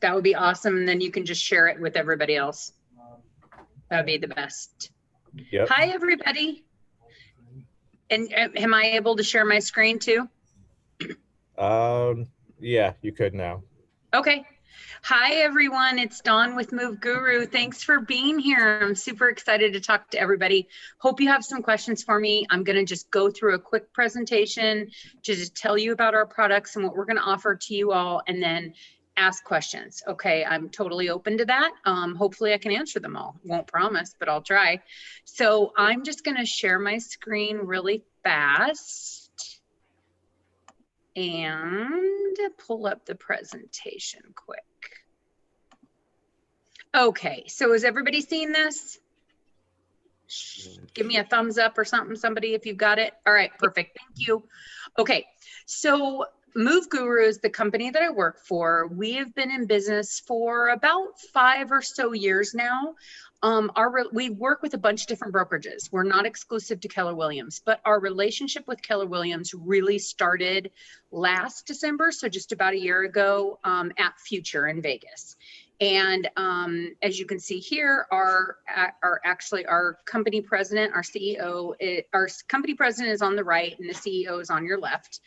That would be awesome. And then you can just share it with everybody else. That would be the best. Yep. Hi, everybody. And am I able to share my screen too? Yeah, you could now. Okay. Hi, everyone. It's Dawn with Moove Guru. Thanks for being here. I'm super excited to talk to everybody. Hope you have some questions for me. I'm going to just go through a quick presentation to just tell you about our products and what we're going to offer to you all, and then ask questions. Okay, I'm totally open to that. Hopefully I can answer them all. Won't promise, but I'll try. So I'm just going to share my screen really fast and pull up the presentation quick. Okay, so is everybody seeing this? Give me a thumbs up or something, somebody, if you've got it. All right, perfect. Thank you. Okay, so Moove Guru is the company that I work for. We have been in business for about 5 or so years now. We work with a bunch of different brokerages. We're not exclusive to Keller Williams, but our relationship with Keller Williams really started last December, so just about a year ago, at Future in Vegas. And as you can see here, our company president, our CEO, our company president is on the right and the CEO is on your left.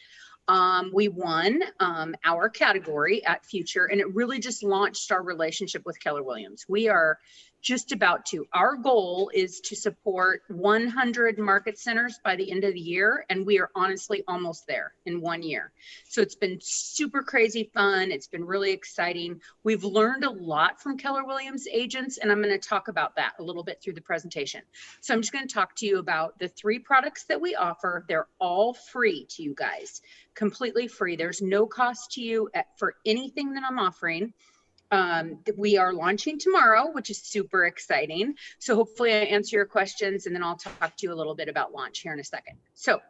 We won our category at Future, and it really just launched our relationship with Keller Williams. We are just about to. Our goal is to support 100 market centers by the end of the year, and we are honestly almost there in 1 year. So it's been super crazy fun. It's been really exciting. We've learned a lot from Keller Williams agents, and I'm going to talk about that a little bit through the presentation. So I'm just going to talk to you about the 3 products that we offer. They're all free to you guys, completely free. There's no cost to you for anything that I'm offering. We are launching tomorrow, which is super exciting. So hopefully I answer your questions, and then I'll talk to you a little bit about launch here in a second. So let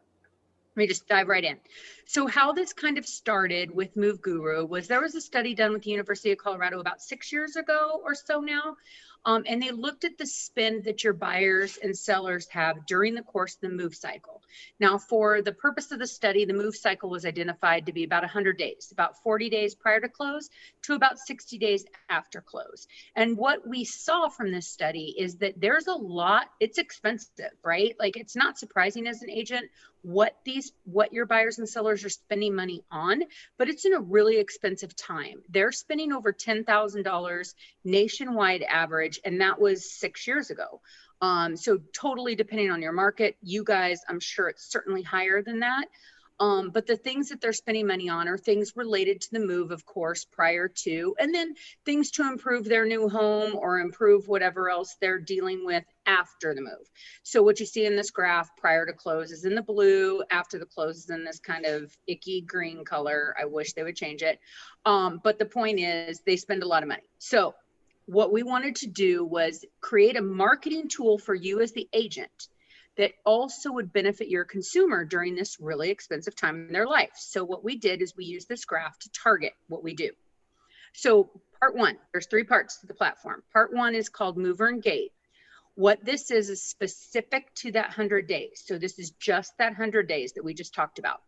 me just dive right in. So how this kind of started with Moove Guru was there was a study done with the University of Colorado about 6 years ago or so now. And they looked at the spend that your buyers and sellers have during the course of the move cycle. Now, for the purpose of the study, the move cycle was identified to be about 100 days, about 40 days prior to close to about 60 days after close. And what we saw from this study is that there's a lot, it's expensive, right? Like, it's not surprising as an agent what your buyers and sellers are spending money on, but it's in a really expensive time. They're spending over $10,000 nationwide average, and that was 6 years ago. So totally depending on your market, you guys, I'm sure it's certainly higher than that. But the things that they're spending money on are things related to the move, of course, prior to, and then things to improve their new home or improve whatever else they're dealing with after the move. So what you see in this graph prior to close is in the blue, after the close is in this kind of icky green color. I wish they would change it. But the point is they spend a lot of money. So what we wanted to do was create a marketing tool for you as the agent that also would benefit your consumer during this really expensive time in their life. So what we did is we used this graph to target what we do. So part 1, there's 3 parts to the platform. Part 1 is called Mover and Gate. What this is specific to that 100 days. So this is just that 100 days that we just talked about.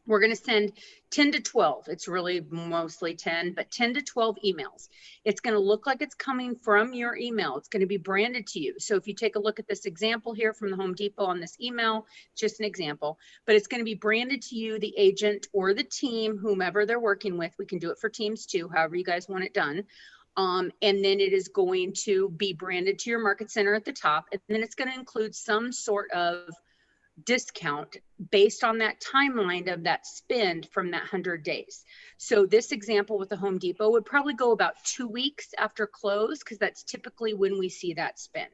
We're going to send 10 to 12. It's really mostly 10, but 10 to 12 emails. It's going to look like it's coming from your email. It's going to be branded to you. So if you take a look at this example here from the Home Depot on this email, just an example, but it's going to be branded to you, the agent or the team, whomever they're working with. We can do it for teams too, however you guys want it done. And then it is going to be branded to your market center at the top. And then it's going to include some sort of discount based on that timeline of that spend from that 100 days. So this example with the Home Depot would probably go about 2 weeks after close, because that's typically when we see that spend.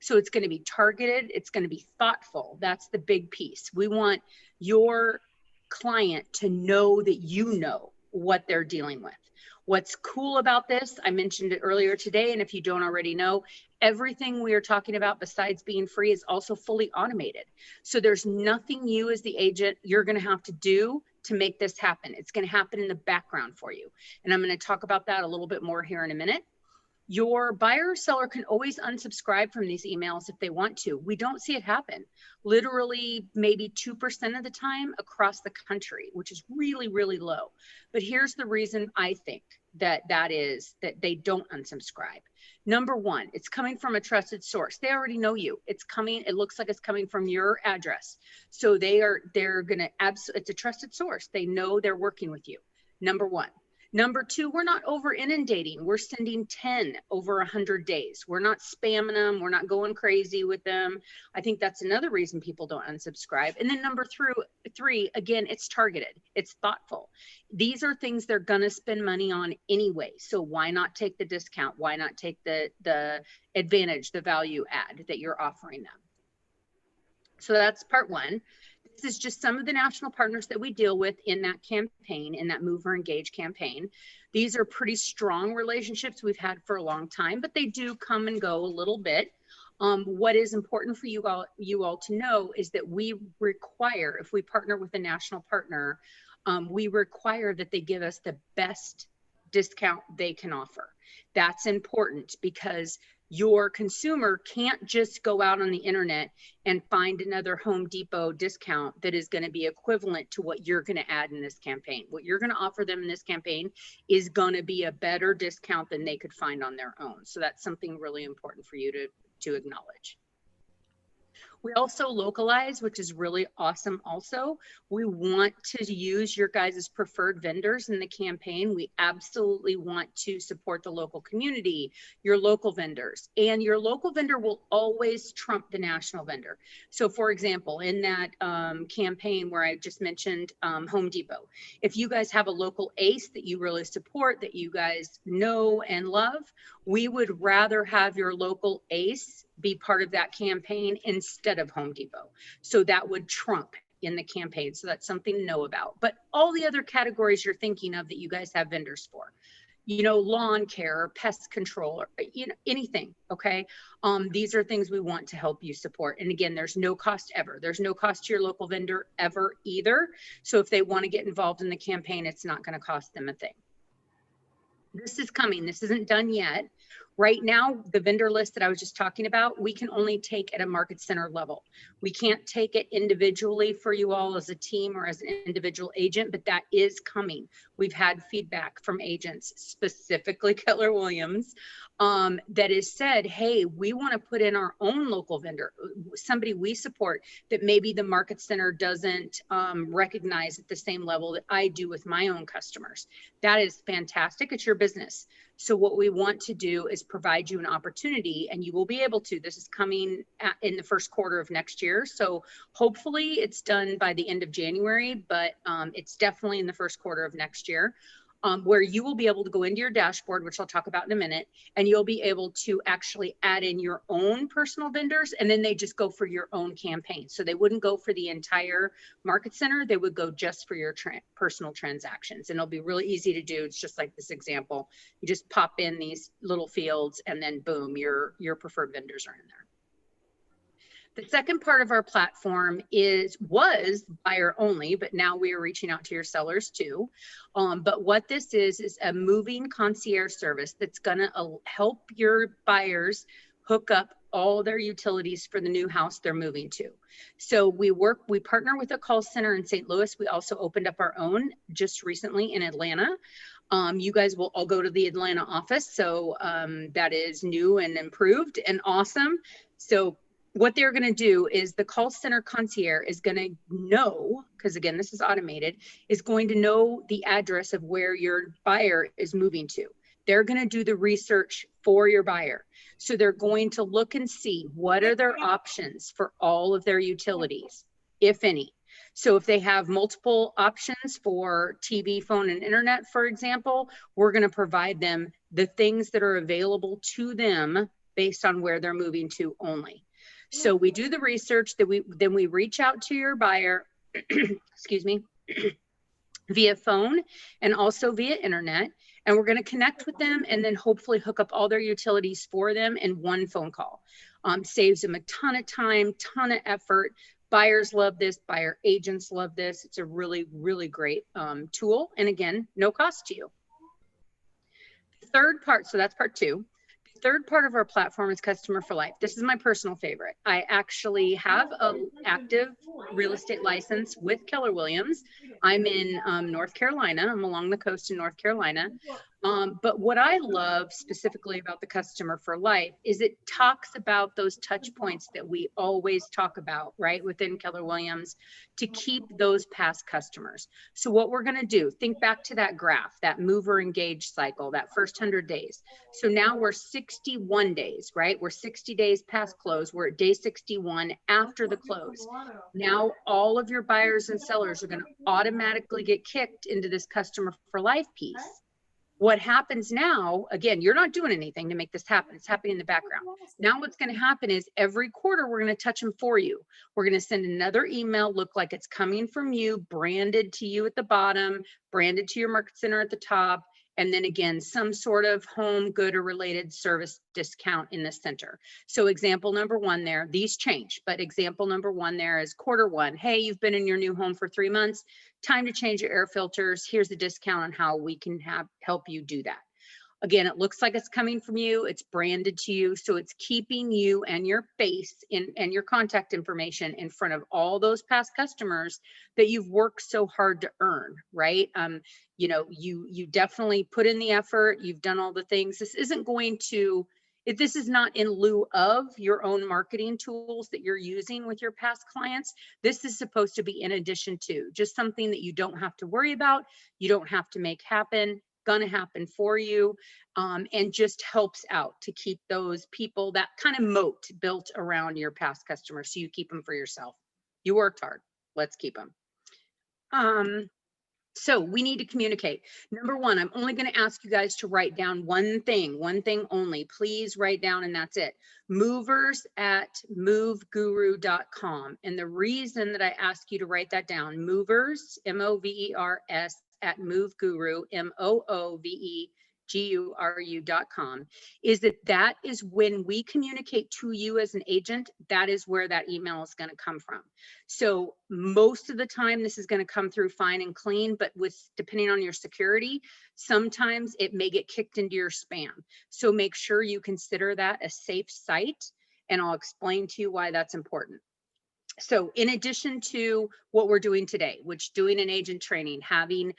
So it's going to be targeted. It's going to be thoughtful. That's the big piece. We want your client to know that you know what they're dealing with. What's cool about this, I mentioned it earlier today, and if you don't already know, everything we are talking about besides being free is also fully automated. So there's nothing you as the agent you're going to have to do to make this happen. It's going to happen in the background for you. And I'm going to talk about that a little bit more here in a minute. Your buyer or seller can always unsubscribe from these emails if they want to. We don't see it happen. Literally maybe 2% of the time across the country, which is really, really low. But here's the reason I think that they don't unsubscribe. Number one, it's coming from a trusted source. They already know you. It's coming, it looks like it's coming from your address. So they're gonna it's a trusted source. They know they're working with you. Number one. Number two, we're not over inundating. We're sending 10 over 100 days. We're not spamming them. We're not going crazy with them. I think that's another reason people don't unsubscribe. And then number three, again, it's targeted. It's thoughtful. These are things they're going to spend money on anyway. So why not take the discount? Why not take the advantage, the value add that you're offering them? So that's part one. This is just some of the national partners that we deal with in that campaign, in that Move or Engage campaign. These are pretty strong relationships we've had for a long time, but they do come and go a little bit. What is important for you all to know is that we require, if we partner with a national partner, we require that they give us the best discount they can offer. That's important because your consumer can't just go out on the internet and find another Home Depot discount that is going to be equivalent to what you're going to add in this campaign. What you're going to offer them in this campaign is going to be a better discount than they could find on their own. So that's something really important for you to acknowledge. We also localize, which is really awesome also. We want to use your guys' preferred vendors in the campaign. We absolutely want to support the local community, your local vendors, and your local vendor will always trump the national vendor. So for example, in that campaign where I just mentioned Home Depot, if you guys have a local ace that you really support, that you guys know and love, we would rather have your local ace be part of that campaign instead of Home Depot. So that would trump in the campaign. So that's something to know about. But all the other categories you're thinking of that you guys have vendors for, you know, lawn care, pest control, or, you know, anything, okay? These are things we want to help you support. And again, there's no cost ever. There's no cost to your local vendor ever either. So if they want to get involved in the campaign, it's not going to cost them a thing. This is coming. This isn't done yet. Right now, the vendor list that I was just talking about, we can only take at a market center level. We can't take it individually for you all as a team or as an individual agent, but that is coming. We've had feedback from agents, specifically Keller Williams, that has said, hey, we want to put in our own local vendor, somebody we support that maybe the market center doesn't recognize at the same level that I do with my own customers. That is fantastic. It's your business. So what we want to do is provide you an opportunity, and you will be able to. This is coming in the first quarter of next year. So hopefully it's done by the end of January, but it's definitely in the first quarter of next year. Where you will be able to go into your dashboard, which I'll talk about in a minute, and you'll be able to actually add in your own personal vendors, and then they just go for your own campaign. So they wouldn't go for the entire market center. They would go just for your personal transactions, and it'll be really easy to do. It's just like this example. You just pop in these little fields, and then boom, your preferred vendors are in there. The second part of our platform was buyer only, but now we are reaching out to your sellers too. But what this is a moving concierge service that's gonna help your buyers hook up all their utilities for the new house they're moving to. So we partner with a call center in St. Louis. We also opened up our own just recently in Atlanta. You guys will all go to the Atlanta office. So that is new and improved and awesome. So what they're going to do is the call center concierge is going to know, because again, this is automated, is going to know the address of where your buyer is moving to. They're going to do the research for your buyer. So they're going to look and see what are their options for all of their utilities, if any. So if they have multiple options for TV, phone, and internet, for example, we're going to provide them the things that are available to them based on where they're moving to only. So we do the research, then we reach out to your buyer, excuse me, via phone and also via internet. And we're going to connect with them and then hopefully hook up all their utilities for them in one phone call. Saves them a ton of time, ton of effort. Buyers love this, buyer agents love this. It's a really, really great tool. And again, no cost to you. The third part, so that's part two. third part of our platform is Customer for Life. This is my personal favorite. I actually have an active real estate license with Keller Williams. I'm in North Carolina. I'm along the coast in North Carolina. But what I love specifically about the Customer for Life is it talks about those touch points that we always talk about, right, within Keller Williams to keep those past customers. So what we're going to do, think back to that graph, that mover engage cycle, that first 100 days. So now we're 61 days, right? We're 60 days past close. We're at day 61 after the close. Now all of your buyers and sellers are going to automatically get kicked into this Customer for Life piece. What happens now, again, you're not doing anything to make this happen. It's happening in the background. Now what's going to happen is every quarter, we're going to touch them for you. We're going to send another email, look like it's coming from you, branded to you at the bottom, branded to your market center at the top. And then again, some sort of home, good, or related service discount in the center. So example number one there, these change, but example number one there is quarter one. Hey, you've been in your new home for 3 months. Time to change your air filters. Here's the discount on how we can help you do that. Again, it looks like it's coming from you. It's branded to you. So it's keeping you and your face and your contact information in front of all those past customers that you've worked so hard to earn, right? You know, you definitely put in the effort. You've done all the things. This isn't going to, this is not in lieu of your own marketing tools that you're using with your past clients. This is supposed to be in addition to, just something that you don't have to worry about. You don't have to make happen. Gonna happen for you, and just helps out to keep those people, that kind of moat built around your past customers, so you keep them for yourself. You worked hard, let's keep them. So we need to communicate. Number one, I'm only going to ask you guys to write down one thing only. Please write down, and that's it. movers@moveguru.com. And the reason that I ask you to write that down, movers, M-O-V-E-R-S, at MoveGuru, MOOVEGURU.com, is that is when we communicate to you as an agent, that is where that email is going to come from. So most of the time, this is going to come through fine and clean, but depending on your security, sometimes it may get kicked into your spam. So make sure you consider that a safe site, and I'll explain to you why that's important. So in addition to what we're doing today, which doing an agent training, having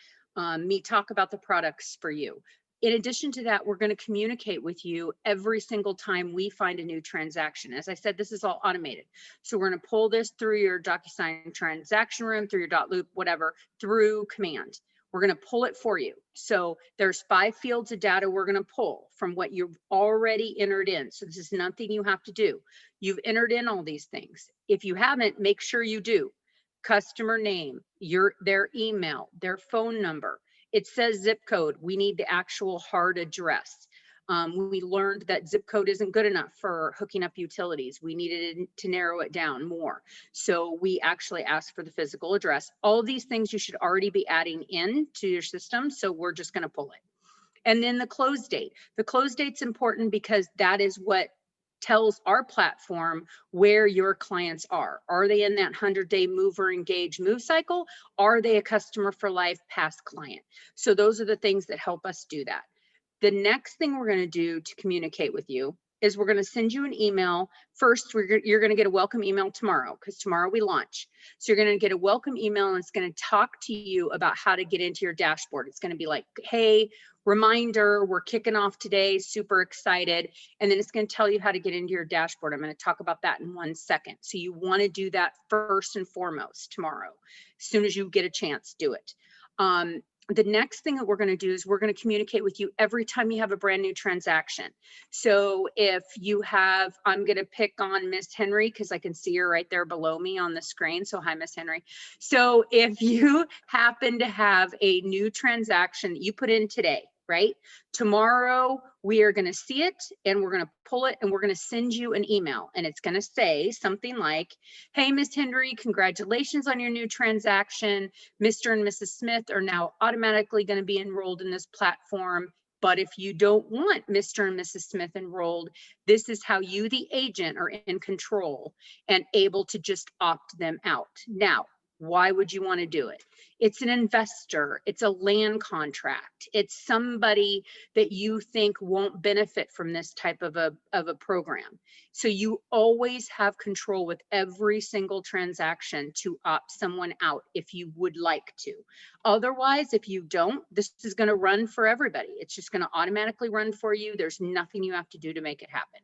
me talk about the products for you. In addition to that, we're going to communicate with you every single time we find a new transaction. As I said, this is all automated. So we're going to pull this through your DocuSign transaction room, through your .loop, whatever, through command. We're going to pull it for you. So there's 5 fields of data we're going to pull from what you've already entered in. So this is nothing you have to do. You've entered in all these things. If you haven't, make sure you do. Customer name, their email, their phone number. It says zip code. We need the actual hard address. We learned that zip code isn't good enough for hooking up utilities. We needed to narrow it down more. So we actually asked for the physical address. All of these things you should already be adding in to your system. So we're just going to pull it. And then the close date. The close date's important because that is what tells our platform where your clients are. Are they in that 100-day mover engage move cycle? Are they a Customer for Life past client? So those are the things that help us do that. The next thing we're going to do to communicate with you is we're going to send you an email. First, you're going to get a welcome email tomorrow, because tomorrow we launch. So you're going to get a welcome email, and it's going to talk to you about how to get into your dashboard. It's going to be like, hey, reminder, we're kicking off today, super excited. And then it's going to tell you how to get into your dashboard. I'm going to talk about that in 1 second. So you want to do that first and foremost tomorrow. As soon as you get a chance, do it. The next thing that we're going to do is we're going to communicate with you every time you have a brand new transaction. So if you have, I'm going to pick on Miss Henry because I can see her right there below me on the screen. So hi, Miss Henry. So if you happen to have a new transaction that you put in today, right? Tomorrow, we are going to see it, and we're going to pull it, and we're going to send you an email, and it's going to say something like, hey, Miss Henry, congratulations on your new transaction. Mr. and Mrs. Smith are now automatically going to be enrolled in this platform. But if you don't want Mr. and Mrs. Smith enrolled, this is how you, the agent, are in control and able to just opt them out. Now, Why would you want to do it? It's an investor, it's a land contract, it's somebody that you think won't benefit from this type of a program. So you always have control with every single transaction to opt someone out if you would like to. Otherwise, if you don't, this is going to run for everybody. It's just going to automatically run for you. There's nothing you have to do to make it happen.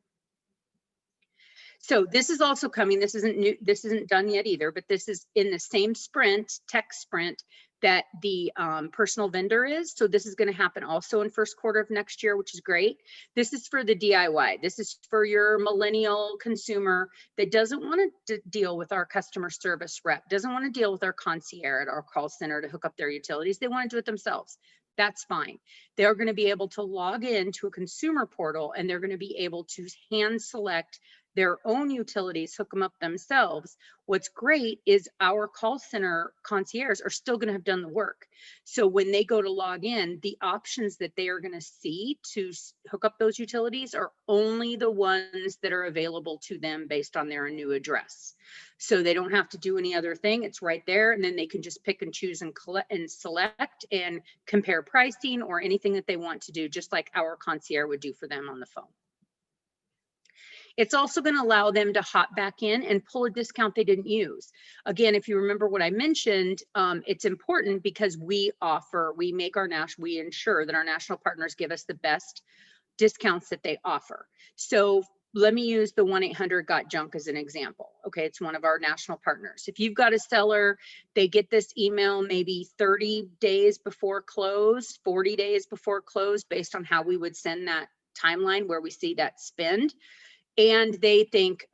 So this is also coming. This isn't new. This isn't done yet either, but this is in the same sprint, tech sprint, that the personal vendor is. So this is going to happen also in first quarter of next year, which is great. This is for the DIY. This is for your millennial consumer that doesn't want to deal with our customer service rep, doesn't want to deal with our concierge at our call center to hook up their utilities. They want to do it themselves. That's fine. They're going to be able to log into a consumer portal, and they're going to be able to hand select their own utilities, hook them up themselves. What's great is our call center concierge are still going to have done the work. So when they go to log in, the options that they are going to see to hook up those utilities are only the ones that are available to them based on their new address. So they don't have to do any other thing. It's right there. And then they can just pick and choose and collect and select and compare pricing or anything that they want to do, just like our concierge would do for them on the phone. It's also going to allow them to hop back in and pull a discount they didn't use. Again, if you remember what I mentioned, it's important because we ensure that our national partners give us the best discounts that they offer. So let me use the 1-800-GOT-JUNK as an example. Okay, it's one of our national partners. If you've got a seller, they get this email maybe 30 days before close, 40 days before close, based on how we would send that timeline where we see that spend. And they think,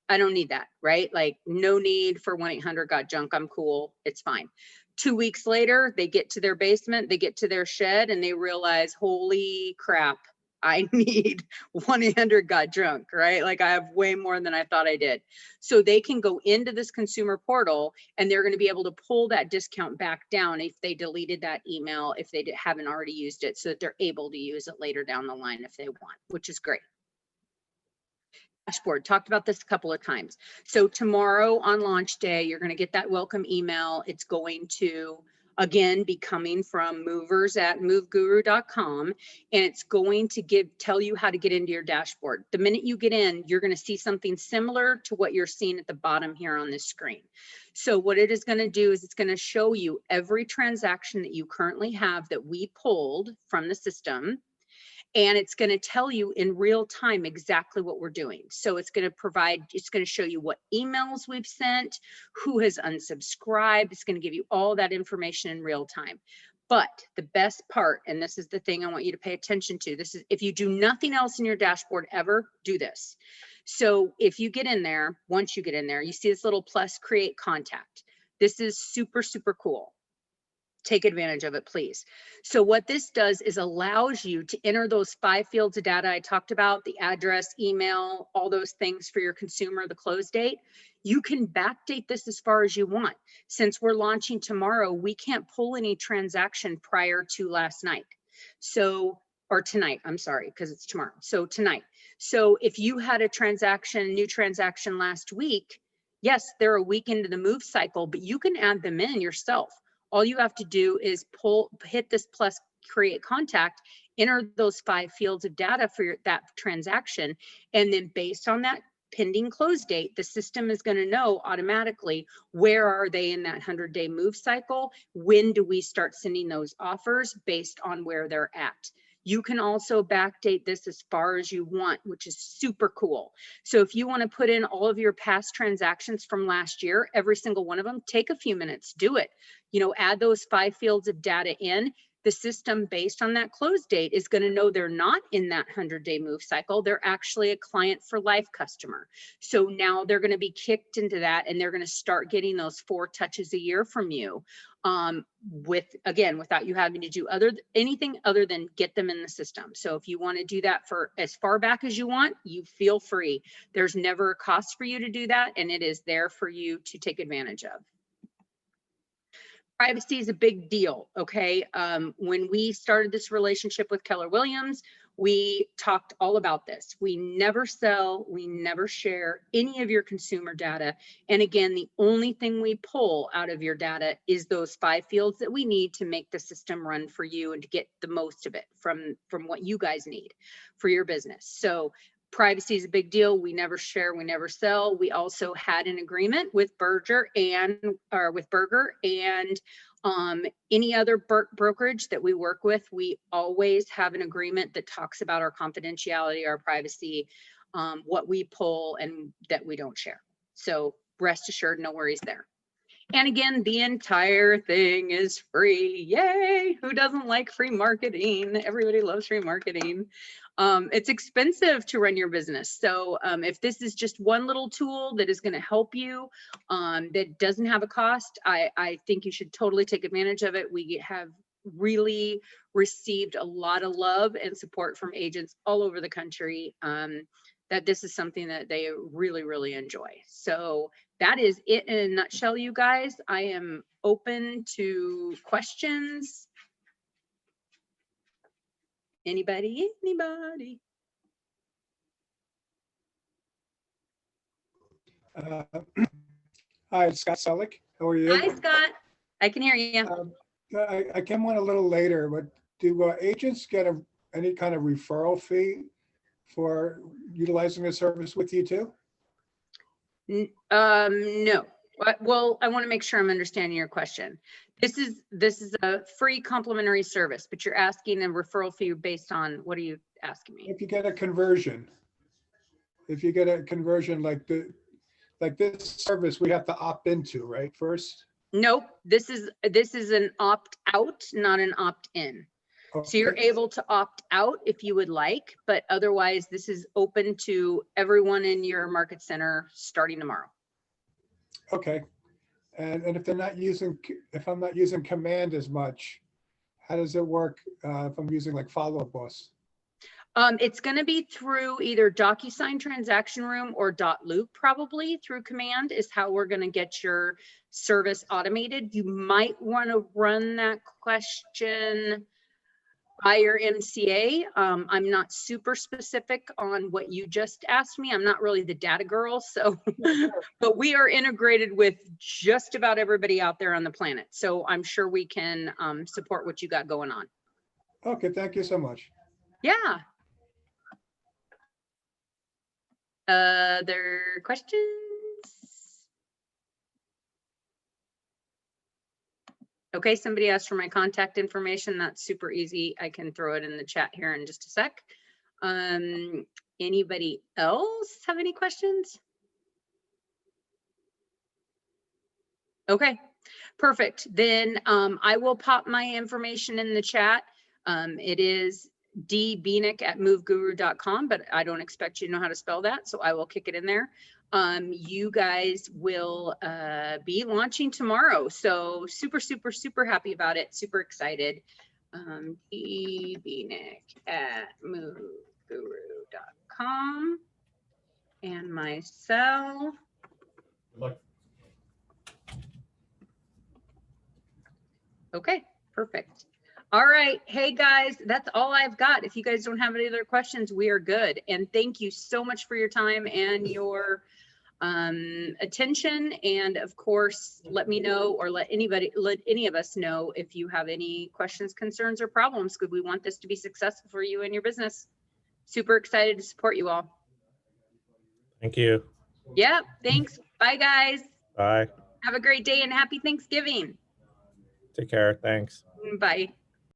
I don't need that, right? Like, no need for 1-800-GOT-JUNK. I'm cool. It's fine. 2 weeks later, they get to their basement, they get to their shed, and they realize, holy crap, I need 1-800-GOT-JUNK, right? Like, I have way more than I thought I did. So they can go into this consumer portal, and they're going to be able to pull that discount back down if they deleted that email, if they haven't already used it, so that they're able to use it later down the line if they want, which is great. Dashboard, talked about this a couple of times. So tomorrow on launch day, you're going to get that welcome email. It's going to, again, be coming from movers at moveguru.com, and it's going to tell you how to get into your dashboard. The minute you get in, you're going to see something similar to what you're seeing at the bottom here on this screen. So what it is going to do is it's going to show you every transaction that you currently have that we pulled from the system. And it's going to tell you in real time exactly what we're doing. So it's going to show you what emails we've sent, who has unsubscribed. It's going to give you all that information in real time. But the best part, and this is the thing I want you to pay attention to, this is if you do nothing else in your dashboard ever, do this. So if you get in there, once you get in there, you see this little plus create contact. This is super, super cool. Take advantage of it, please. So what this does is allows you to enter those 5 fields of data I talked about, the address, email, all those things for your consumer, the close date. You can backdate this as far as you want. Since we're launching tomorrow, we can't pull any transaction prior to last night. So, or tonight, I'm sorry, because it's tomorrow. So tonight. So if you had a new transaction last week, yes, they're a week into the move cycle, but you can add them in yourself. All you have to do is hit this plus create contact, enter those 5 fields of data for that transaction. And then based on that pending close date, the system is going to know automatically where are they in that 100-day move cycle? When do we start sending those offers based on where they're at? You can also backdate this as far as you want, which is super cool. So if you want to put in all of your past transactions from last year, every single one of them, take a few minutes, do it. Add those 5 fields of data in. The system, based on that close date, is going to know they're not in that 100-day move cycle. They're actually a client for life customer. So now they're going to be kicked into that, and they're going to start getting those 4 touches a year from you. Without you having to do anything other than get them in the system. So if you want to do that for as far back as you want, you feel free. There's never a cost for you to do that, and it is there for you to take advantage of. Privacy is a big deal, okay? When we started this relationship with Keller Williams, we talked all about this. We never sell, we never share any of your consumer data. And again, the only thing we pull out of your data is those 5 fields that we need to make the system run for you and to get the most of it from what you guys need for your business. So privacy is a big deal. We never share, we never sell. We also had an agreement with Berger and any other brokerage that we work with. We always have an agreement that talks about our confidentiality, our privacy, what we pull and that we don't share. So rest assured, no worries there. And again, the entire thing is free. Yay! Who doesn't like free marketing? Everybody loves free marketing. It's expensive to run your business. So if this is just one little tool that is going to help you, that doesn't have a cost, I think you should totally take advantage of it. We have really received a lot of love and support from agents all over the country, that this is something that they really, really enjoy. So that is it in a nutshell, you guys. I am open to questions. Anybody? Hi, it's Scott Selleck. How are you? Hi, Scott. I can hear you. I came on a little later, but do agents get any kind of referral fee for utilizing the service with you too? No. Well, I want to make sure I'm understanding your question. This is a free complimentary service, but you're asking a referral fee based on, what are you asking me? If you get a conversion, like this service, we have to opt into, right? First. Nope. This is an opt out, not an opt in. Okay. So you're able to opt out if you would like, but otherwise this is open to everyone in your market center starting tomorrow. Okay. And if I'm not using Command as much, how does it work if I'm using like Follow Up Boss? It's going to be through either DocuSign Transaction Room or .loop, probably through Command is how we're going to get your service automated. You might want to run that question by your MCA. I'm not super specific on what you just asked me. I'm not really the data girl, so but we are integrated with just about everybody out there on the planet. So I'm sure we can support what you got going on. Okay, thank you so much. Yeah. Other questions? Okay, somebody asked for my contact information. That's super easy. I can throw it in the chat here in just a sec. Anybody else have any questions? Okay, perfect. Then I will pop my information in the chat. It is dbeanick@moveguru.com, but I don't expect you to know how to spell that, so I will kick it in there. You guys will be launching tomorrow, so super happy about it, super excited. dbeanick@moveguru.com and my cell. Okay, perfect. All right. Hey guys, that's all I've got. If you guys don't have any other questions, we are good. And thank you so much for your time and your attention. And of course, let me know, or let any of us know if you have any questions, concerns, or problems, because we want this to be successful for you and your business. Super excited to support you all. Thank you. Yeah, thanks. Bye guys. Bye. Have a great day and happy Thanksgiving. Take care. Thanks. Bye.